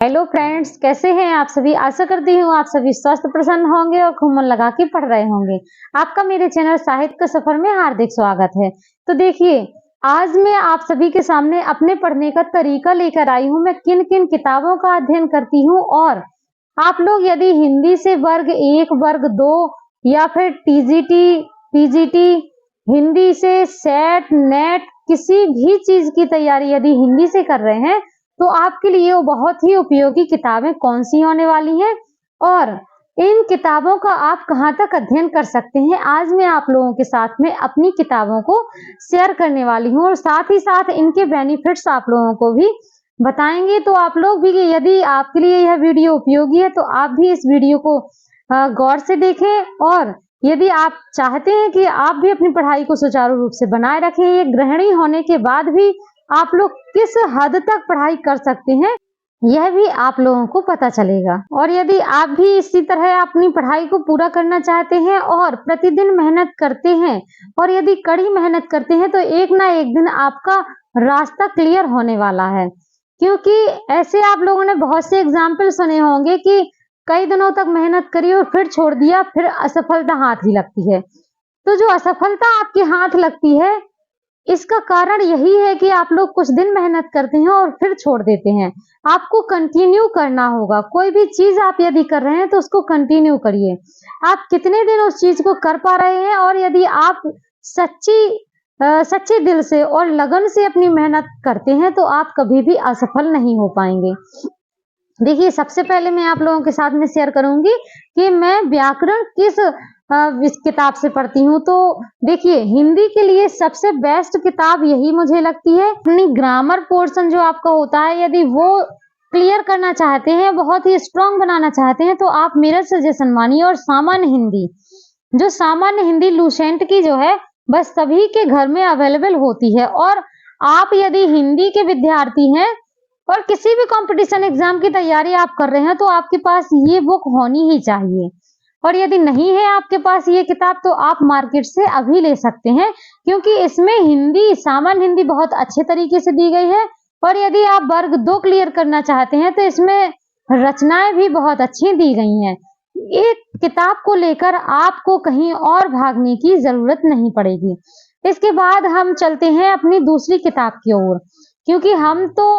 Hello friends, कैसे हैं आप सभी। आशा करती हूँ आप सभी स्वस्थ प्रसन्न होंगे और खूब मन लगा के पढ़ रहे होंगे। आपका मेरे चैनल साहित्य के सफर में हार्दिक स्वागत है। तो देखिए, आज मैं आप सभी के सामने अपने पढ़ने का तरीका लेकर आई हूँ। मैं किन किन किताबों का अध्ययन करती हूँ और आप लोग यदि हिंदी से वर्ग 1, वर्ग 2 या फिर टीजीटी, पीजीटी, हिंदी से सेट, नेट, किसी भी चीज की तैयारी यदि हिंदी से कर रहे हैं तो आपके लिए वो बहुत ही उपयोगी किताबें कौन सी होने वाली हैं और इन किताबों का आप कहां तक अध्ययन कर सकते हैं, आज मैं आप लोगों के साथ में अपनी किताबों को शेयर करने वाली हूं और साथ ही साथ इनके बेनिफिट्स आप लोगों को भी बताएंगे। तो आप लोग भी, यदि आपके लिए यह वीडियो उपयोगी है तो आप भी इस वीडियो को गौर से देखें और यदि आप चाहते हैं कि आप भी अपनी पढ़ाई को सुचारू रूप से बनाए रखें, ये गृहिणी होने के बाद भी आप लोग किस हद तक पढ़ाई कर सकते हैं यह भी आप लोगों को पता चलेगा। और यदि आप भी इसी तरह अपनी पढ़ाई को पूरा करना चाहते हैं और प्रतिदिन मेहनत करते हैं और यदि कड़ी मेहनत करते हैं तो एक ना एक दिन आपका रास्ता क्लियर होने वाला है। क्योंकि ऐसे आप लोगों ने बहुत से एग्जाम्पल सुने होंगे कि कई दिनों तक मेहनत करी और फिर छोड़ दिया, फिर असफलता हाथ ही लगती है। तो जो असफलता आपके हाथ लगती है इसका कारण यही है कि आप लोग कुछ दिन मेहनत करते हैं और फिर छोड़ देते हैं। आपको कंटिन्यू करना होगा। कोई भी चीज आप यदि कर रहे हैं तो उसको कंटिन्यू करिए। आप कितने दिन उस चीज को कर पा रहे हैं और यदि आप सच्चे दिल से और लगन से अपनी मेहनत करते हैं तो आप कभी भी असफल नहीं हो पाएंगे। देखिए, सबसे पहले मैं आप लोगों के साथ में शेयर करूंगी कि मैं व्याकरण किस इस किताब से पढ़ती हूँ। तो देखिए, हिंदी के लिए सबसे बेस्ट किताब यही मुझे लगती है। अपनी ग्रामर पोर्शन जो आपका होता है, यदि वो क्लियर करना चाहते हैं, बहुत ही स्ट्रांग बनाना चाहते हैं, तो आप मेरा सजेशन मानिए और सामान्य हिंदी, जो सामान्य हिंदी लुसेंट की जो है बस सभी के घर में अवेलेबल होती है। और आप यदि हिंदी के विद्यार्थी हैं और किसी भी कंपटीशन एग्जाम की तैयारी आप कर रहे हैं तो आपके पास ये बुक होनी ही चाहिए। और यदि नहीं है आपके पास ये किताब तो आप मार्केट से अभी ले सकते हैं, क्योंकि इसमें हिंदी, सामान्य हिंदी बहुत अच्छे तरीके से दी गई है। और यदि आप वर्ग 2 क्लियर करना चाहते हैं तो इसमें रचनाएं भी बहुत अच्छी दी गई हैं। एक किताब को लेकर आपको कहीं और भागने की जरूरत नहीं पड़ेगी। इसके बाद हम चलते हैं अपनी दूसरी किताब की ओर, क्योंकि हम तो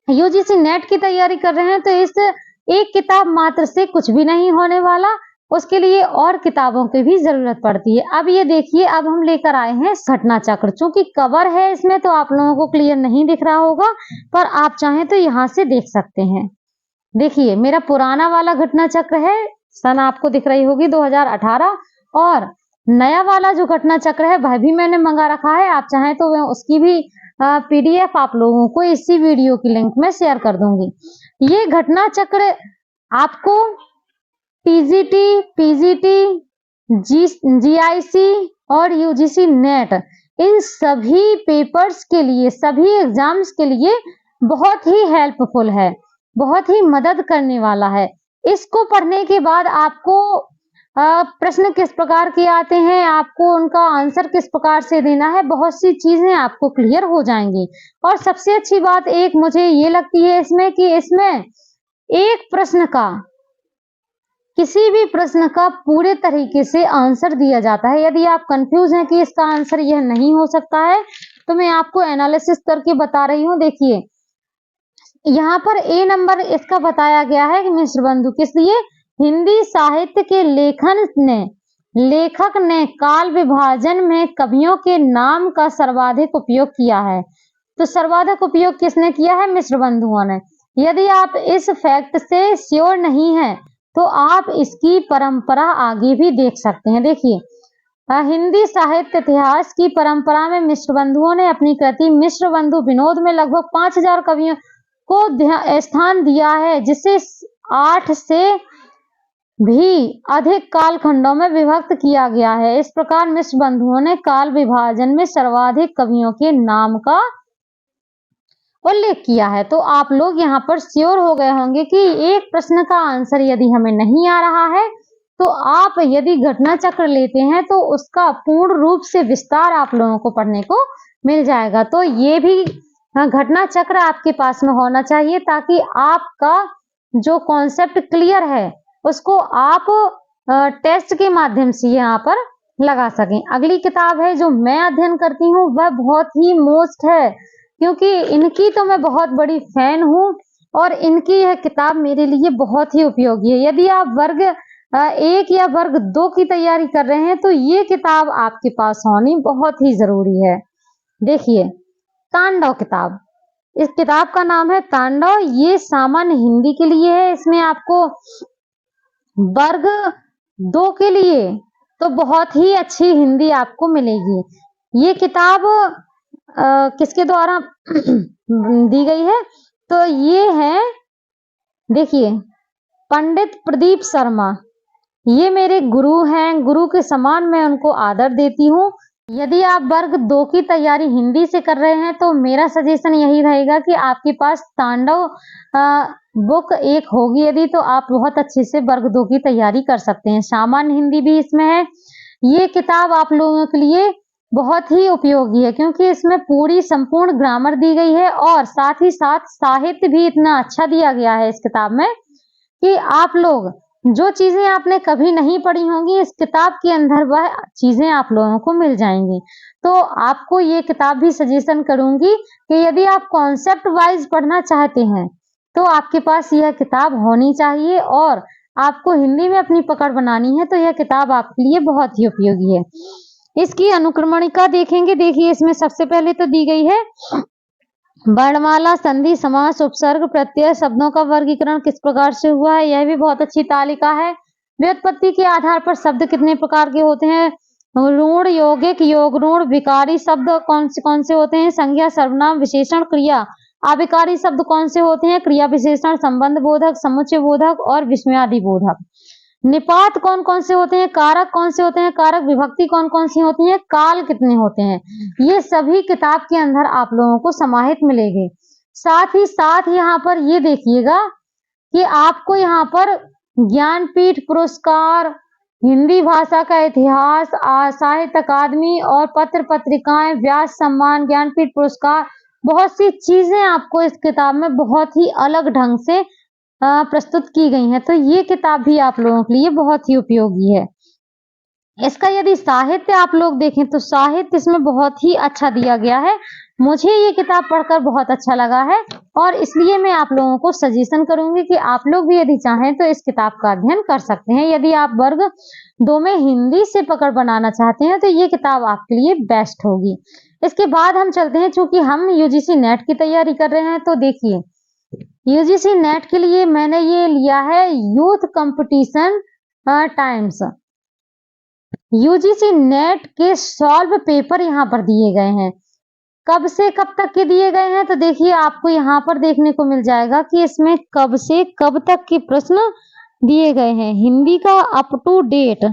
यूजीसी नेट की तैयारी कर रहे हैं तो इस एक किताब मात्र से कुछ भी नहीं होने वाला, उसके लिए और किताबों की भी जरूरत पड़ती है। अब ये देखिए, अब हम लेकर आए हैं घटना चक्र। चूंकि कवर है इसमें तो आप लोगों को क्लियर नहीं दिख रहा होगा, पर आप चाहें तो यहाँ से देख सकते हैं। देखिए, मेरा पुराना वाला घटना चक्र है, सन आपको दिख रही होगी 2018, और नया वाला जो घटना चक्र है वह भी मैंने मंगा रखा है। आप चाहें तो मैं उसकी भी पीडीएफ आप लोगों को इसी वीडियो की लिंक में शेयर कर दूंगी। ये घटना चक्र आपको टीजीटी, पीजीटी, जीआईसी और यूजीसी नेट, इन सभी पेपर्स के लिए, सभी एग्जाम्स के लिए बहुत ही हेल्पफुल है, बहुत ही मदद करने वाला है। इसको पढ़ने के बाद आपको प्रश्न किस प्रकार के आते हैं, आपको उनका आंसर किस प्रकार से देना है, बहुत सी चीजें आपको क्लियर हो जाएंगी। और सबसे अच्छी बात एक मुझे ये लगती है इसमें कि इसमें एक प्रश्न का, किसी भी प्रश्न का पूरे तरीके से आंसर दिया जाता है। यदि आप कंफ्यूज हैं कि इसका आंसर यह नहीं हो सकता है तो मैं आपको एनालिसिस करके बता रही हूँ। देखिए, यहाँ पर ए नंबर इसका बताया गया है कि मिश्र बंधु किस लिए, हिंदी साहित्य के लेखक ने काल विभाजन में कवियों के नाम का सर्वाधिक उपयोग किया है। तो सर्वाधिक उपयोग किसने किया है, मिश्र बंधुओं ने। यदि आप इस फैक्ट से श्योर नहीं है तो आप इसकी परंपरा आगे भी देख सकते हैं। देखिए, हिंदी साहित्य इतिहास की परंपरा में मिश्र बंधुओं ने अपनी कृति मिश्र बंधु विनोद में लगभग 5000 कवियों को स्थान दिया है, जिसे 8 से भी अधिक कालखंडों में विभक्त किया गया है। इस प्रकार मिश्र बंधुओं ने काल विभाजन में सर्वाधिक कवियों के नाम का उल्लेख किया है। तो आप लोग यहाँ पर श्योर हो गए होंगे कि एक प्रश्न का आंसर यदि हमें नहीं आ रहा है तो आप यदि घटना चक्र लेते हैं तो उसका पूर्ण रूप से विस्तार आप लोगों को पढ़ने को मिल जाएगा। तो ये भी घटना चक्र आपके पास में होना चाहिए, ताकि आपका जो कॉन्सेप्ट क्लियर है उसको आप टेस्ट के माध्यम से यहाँ पर लगा सकें। अगली किताब है जो मैं अध्ययन करती हूँ, वह बहुत ही मोस्ट है, क्योंकि इनकी तो मैं बहुत बड़ी फैन हूँ और इनकी यह किताब मेरे लिए बहुत ही उपयोगी है। यदि आप वर्ग 1 या वर्ग 2 की तैयारी कर रहे हैं तो ये किताब आपके पास होनी बहुत ही जरूरी है। देखिए, तांडव किताब, इस किताब का नाम है तांडव। ये सामान्य हिंदी के लिए है। इसमें आपको वर्ग 2 के लिए तो बहुत ही अच्छी हिंदी आपको मिलेगी। ये किताब किसके द्वारा दी गई है? तो ये है, देखिए, पंडित प्रदीप शर्मा। ये मेरे गुरु हैं, गुरु के समान मैं उनको आदर देती हूँ। यदि आप वर्ग 2 की तैयारी हिंदी से कर रहे हैं तो मेरा सजेशन यही रहेगा कि आपके पास तांडव बुक एक होगी यदि, तो आप बहुत अच्छे से वर्ग 2 की तैयारी कर सकते हैं। सामान्य हिंदी भी इसमें है। ये किताब आप लोगों के लिए बहुत ही उपयोगी है, क्योंकि इसमें पूरी संपूर्ण ग्रामर दी गई है और साथ ही साथ साहित्य भी इतना अच्छा दिया गया है इस किताब में कि आप लोग जो चीजें आपने कभी नहीं पढ़ी होंगी, इस किताब के अंदर वह चीजें आप लोगों को मिल जाएंगी। तो आपको ये किताब भी सजेशन करूंगी कि यदि आप कॉन्सेप्ट वाइज पढ़ना चाहते हैं तो आपके पास यह किताब होनी चाहिए, और आपको हिंदी में अपनी पकड़ बनानी है तो यह किताब आपके लिए बहुत ही उपयोगी है। इसकी अनुक्रमणिका देखेंगे। देखिए, इसमें सबसे पहले तो दी गई है वर्णमाला, संधि, समास, उपसर्ग, प्रत्यय, शब्दों का वर्गीकरण किस प्रकार से हुआ है, यह भी बहुत अच्छी तालिका है। व्युत्पत्ति के आधार पर शब्द कितने प्रकार के होते हैं, ऋण, यौगिक, योग ऋण, विकारी शब्द कौन से होते हैं, संज्ञा, सर्वनाम, विशेषण, क्रिया। अविकारी शब्द कौन से होते हैं, क्रिया विशेषण, संबंध बोधक, समुच्चय बोधक और विस्मयादि बोधक। निपात कौन कौन से होते हैं, कारक कौन से होते हैं, कारक विभक्ति कौन कौन सी होती है, काल कितने होते हैं, ये सभी किताब के अंदर आप लोगों को समाहित मिलेंगे। साथ ही साथ यहाँ पर ये देखिएगा कि आपको यहाँ पर ज्ञानपीठ पुरस्कार, हिंदी भाषा का इतिहास, साहित्य अकादमी और पत्र पत्रिकाएं, व्यास सम्मान, ज्ञानपीठ पुरस्कार, बहुत सी चीजें आपको इस किताब में बहुत ही अलग ढंग से प्रस्तुत की गई हैं। तो ये किताब भी आप लोगों के लिए बहुत ही उपयोगी है। इसका यदि साहित्य आप लोग देखें तो साहित्य इसमें बहुत ही अच्छा दिया गया है। मुझे ये किताब पढ़कर बहुत अच्छा लगा है और इसलिए मैं आप लोगों को सजेशन करूंगी कि आप लोग भी यदि चाहें तो इस किताब का अध्ययन कर सकते हैं। यदि आप वर्ग 2 में हिंदी से पकड़ बनाना चाहते हैं तो ये किताब आपके लिए बेस्ट होगी। इसके बाद हम चलते हैं, चूंकि हम यूजीसी नेट की तैयारी कर रहे हैं, तो देखिए, यूजीसी नेट के लिए मैंने ये लिया है youth competition times. UGC net के सॉल्व पेपर यहाँ पर दिए गए हैं। कब से कब तक के दिए गए हैं, तो देखिए आपको यहाँ पर देखने को मिल जाएगा कि इसमें कब से कब तक के प्रश्न दिए गए हैं। हिंदी का अप टू डेट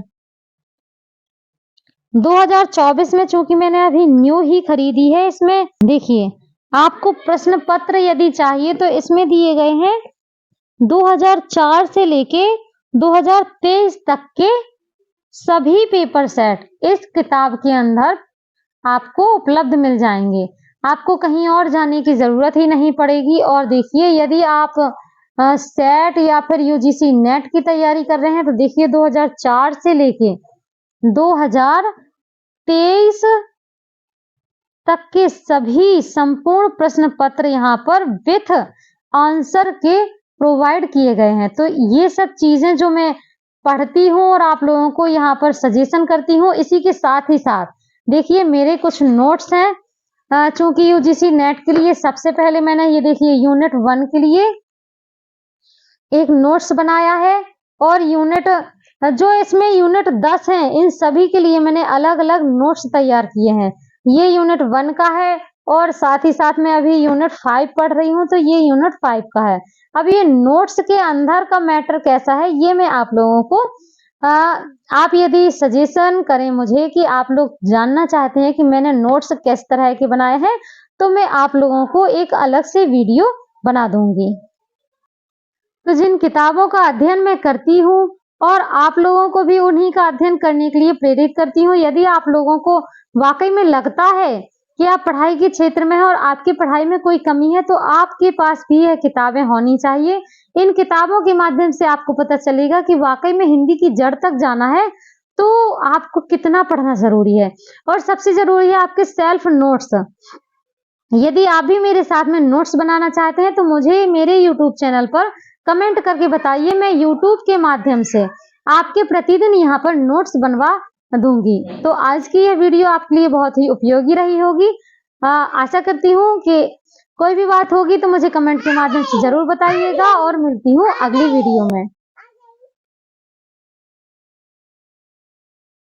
2024 में, चूंकि मैंने अभी न्यू ही खरीदी है, इसमें देखिए आपको प्रश्न पत्र यदि चाहिए तो इसमें दिए गए हैं 2004 से लेके 2023 तक के सभी पेपर सेट इस किताब के अंदर आपको उपलब्ध मिल जाएंगे। आपको कहीं और जाने की जरूरत ही नहीं पड़ेगी। और देखिए, यदि आप सेट या फिर यूजीसी नेट की तैयारी कर रहे हैं तो देखिए 2004 से लेके 2023 तक के सभी संपूर्ण प्रश्न पत्र यहाँ पर विथ आंसर के प्रोवाइड किए गए हैं। तो ये सब चीजें जो मैं पढ़ती हूँ और आप लोगों को यहाँ पर सजेशन करती हूँ, इसी के साथ ही साथ देखिए मेरे कुछ नोट्स हैं। चूंकि यूजीसी नेट के लिए सबसे पहले मैंने ये देखिए यूनिट 1 के लिए एक नोट्स बनाया है, और यूनिट जो इसमें यूनिट 10 है इन सभी के लिए मैंने अलग अलग नोट्स तैयार किए हैं। ये यूनिट 1 का है और साथ ही साथ मैं अभी यूनिट 5 पढ़ रही हूँ, तो ये यूनिट 5 का है। अब ये नोट्स के अंदर का मैटर कैसा है ये मैं आप लोगों को आप यदि सजेशन करें मुझे कि आप लोग जानना चाहते हैं कि मैंने नोट्स किस तरह के बनाए हैं, तो मैं आप लोगों को एक अलग से वीडियो बना दूंगी। तो जिन किताबों का अध्ययन मैं करती हूँ और आप लोगों को भी उन्हीं का अध्ययन करने के लिए प्रेरित करती हूँ, यदि आप लोगों को वाकई में लगता है कि आप पढ़ाई के क्षेत्र में हैं और आपकी पढ़ाई में कोई कमी है, तो आपके पास भी यह किताबें होनी चाहिए। इन किताबों के माध्यम से आपको पता चलेगा कि वाक़ई में हिंदी की जड़ तक जाना है, तो आपको कितना पढ़ना ज़रूरी है। और सबसे ज़रूरी है आपके सेल्फ नोट्स। यदि आप भी मेरे साथ में नोट्स बनाना चाहते हैं, तो मुझे मेरे यूट्यूब चैनल पर कमेंट करके बताइए। मैं यूट्यूब के माध्यम से आपके प्रतिदिन यहाँ पर नोट्स बनवा दूंगी। तो आज की यह वीडियो आपके लिए बहुत ही उपयोगी रही होगी। आशा करती हूँ कि कोई भी बात होगी तो मुझे कमेंट के माध्यम से जरूर बताइएगा, और मिलती हूँ अगली वीडियो में।